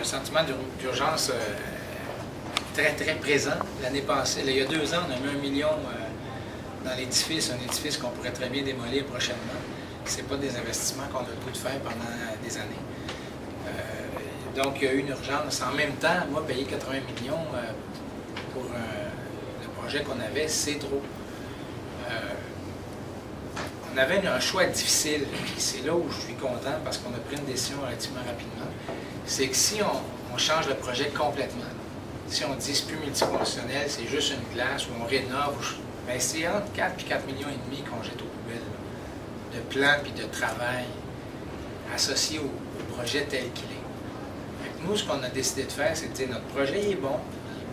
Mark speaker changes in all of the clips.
Speaker 1: sentiment d'urgence très, très présent. L'année passée, il y a 2 ans, on a mis 1 million dans l'édifice, un édifice qu'on pourrait très bien démolir prochainement. Ce n'est pas des investissements qu'on a le goût de faire pendant des années. Donc, il y a eu une urgence. En même temps, moi, payer 80 millions pour le projet qu'on avait, c'est trop. On avait un choix difficile, et c'est là où je suis content parce qu'on a pris une décision relativement rapidement. C'est que si on change le projet complètement, si on dit c'est plus multifonctionnel, c'est juste une classe, ou on rénove, bien, c'est entre 4 et 4,5 millions qu'on jette aux poubelles, de plans et de travail associés au projet tel qu'il est. Nous, ce qu'on a décidé de faire, c'est de dire notre projet est bon,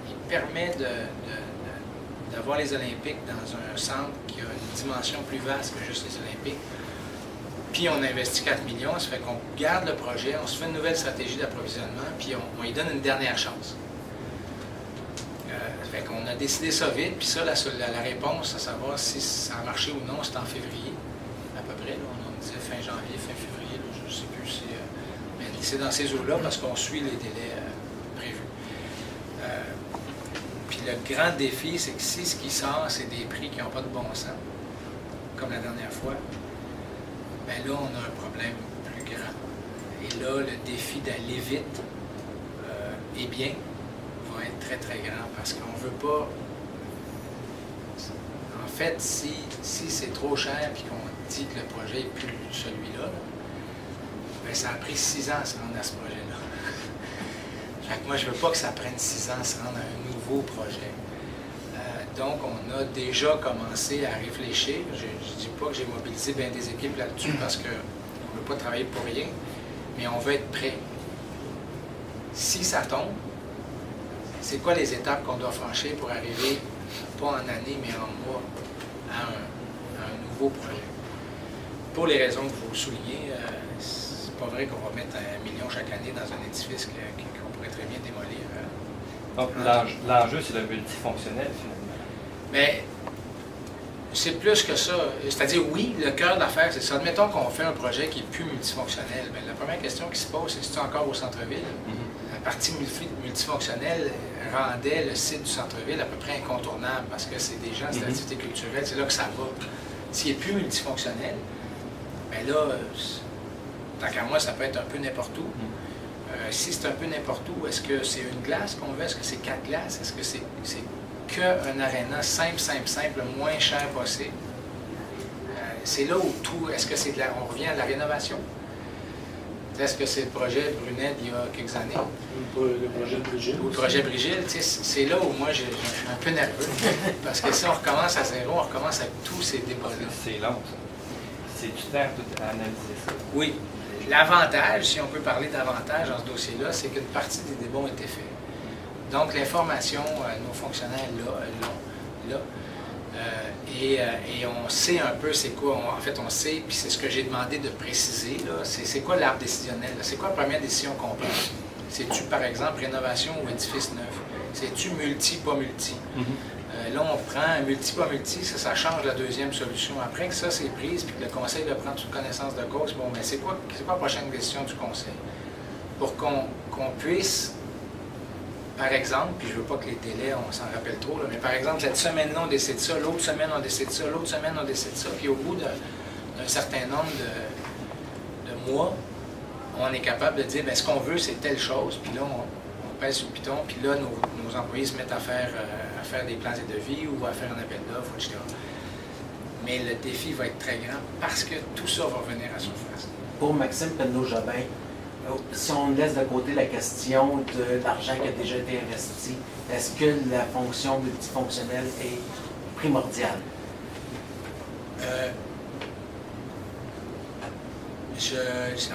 Speaker 1: il permet d'avoir les Olympiques dans un centre qui a une dimension plus vaste que juste les Olympiques. Puis on investit 4 millions, ça fait qu'on garde le projet, on se fait une nouvelle stratégie d'approvisionnement, puis on lui donne une dernière chance. Ça fait qu'on a décidé ça vite, puis ça, la réponse à savoir si ça a marché ou non, c'est en février, à peu près. Là, on disait fin janvier, fin février, là, je ne sais plus si... mais c'est dans ces eaux-là parce qu'on suit les délais prévus. Puis le grand défi, c'est que si ce qui sort, c'est des prix qui n'ont pas de bon sens, comme la dernière fois, bien là, on a un problème plus grand. Et là, le défi d'aller vite, et bien, va être très, très grand parce qu'on ne veut pas... En fait, si c'est trop cher et qu'on dit que le projet n'est plus celui-là, bien, ça a pris 6 ans à se rendre à ce projet-là. Fait que moi, je ne veux pas que ça prenne 6 ans à se rendre à un nouveau projet. Donc, on a déjà commencé à réfléchir. Je ne dis pas que j'ai mobilisé bien des équipes là-dessus parce qu'on ne veut pas travailler pour rien, mais on veut être prêt. Si ça tombe, c'est quoi les étapes qu'on doit franchir pour arriver, pas en année, mais en mois, à un nouveau projet? Pour les raisons que vous soulignez, c'est pas vrai qu'on va mettre 1 million chaque année dans un édifice qu'on pourrait très bien démolir.
Speaker 2: Donc, l'enjeu, c'est le multifonctionnel, finalement. Mais
Speaker 1: c'est plus que ça. C'est-à-dire, oui, le cœur de l'affaire, c'est ça. Admettons qu'on fait un projet qui est plus multifonctionnel. Bien, la première question qui se pose, c'est si c'est encore au centre-ville. La partie multifonctionnelle rendait le site du centre-ville à peu près incontournable parce que c'est des gens, c'est l'activité culturelle, c'est là que ça va. S'il est plus multifonctionnel, bien là, tant qu'à moi, ça peut être un peu n'importe où. Si c'est un peu n'importe où, est-ce que c'est une glace qu'on veut? Est-ce que c'est 4 glaces? Est-ce que c'est qu'un aréna simple, le moins cher possible? C'est là où tout... Est-ce que c'est on revient à la rénovation? Est-ce que c'est le projet Brunet d'il y a quelques années?
Speaker 3: Le projet Brigitte.
Speaker 1: Ou le projet Brigitte, c'est là où moi je suis un peu nerveux. Parce que si on recommence à zéro, on recommence avec tous ces débats-là.
Speaker 2: C'est long, ça. C'est du temps à analyser ça.
Speaker 1: Oui. L'avantage, si on peut parler d'avantage dans ce dossier-là, c'est qu'une partie des débats ont été faits. Donc, l'information, nos fonctionnaires là, et on sait un peu c'est quoi, en fait on sait, puis c'est ce que j'ai demandé de préciser, c'est quoi l'arbre décisionnel, c'est quoi la première décision qu'on prend? C'est-tu, par exemple, rénovation ou édifice neuf? C'est-tu multi, pas multi? Là, on prend un multi, pas multi, ça change la deuxième solution. Après que ça, c'est prise, puis que le conseil le prend toute connaissance de cause, bon, mais c'est quoi la prochaine décision du conseil? Pour qu'on puisse... Par exemple, puis je ne veux pas que les délais, on s'en rappelle trop, là, mais par exemple, cette semaine-là, on décide ça, l'autre semaine, on décide ça, l'autre semaine, on décide ça, puis au bout d'un certain nombre de mois, on est capable de dire, bien, ce qu'on veut, c'est telle chose, puis là, on pèse sur le piton, puis là, nos employés se mettent à faire des plans et devis ou à faire un appel d'offres, etc. Mais le défi va être très grand parce que tout ça va revenir à surface.
Speaker 4: Pour Maxime Penneau-Jobin, si on laisse de côté la question de l'argent qui a déjà été investi, est-ce que la fonction multifonctionnelle est primordiale?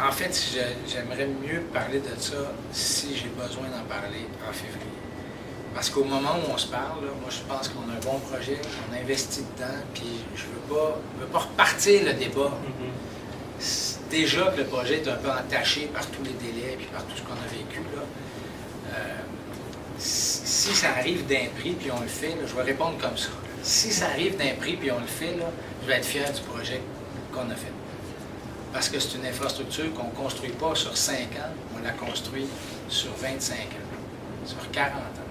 Speaker 1: En fait, j'aimerais mieux parler de ça si j'ai besoin d'en parler en février. Parce qu'au moment où on se parle, là, moi je pense qu'on a un bon projet, on investit dedans, puis je veux pas repartir le débat. Déjà que le projet est un peu entaché par tous les délais et par tout ce qu'on a vécu, là, si ça arrive d'un prix puis on le fait, là, je vais répondre comme ça. Si ça arrive d'un prix puis on le fait, là, je vais être fier du projet qu'on a fait. Parce que c'est une infrastructure qu'on ne construit pas sur 5 ans, on la construit sur 25 ans, sur 40 ans.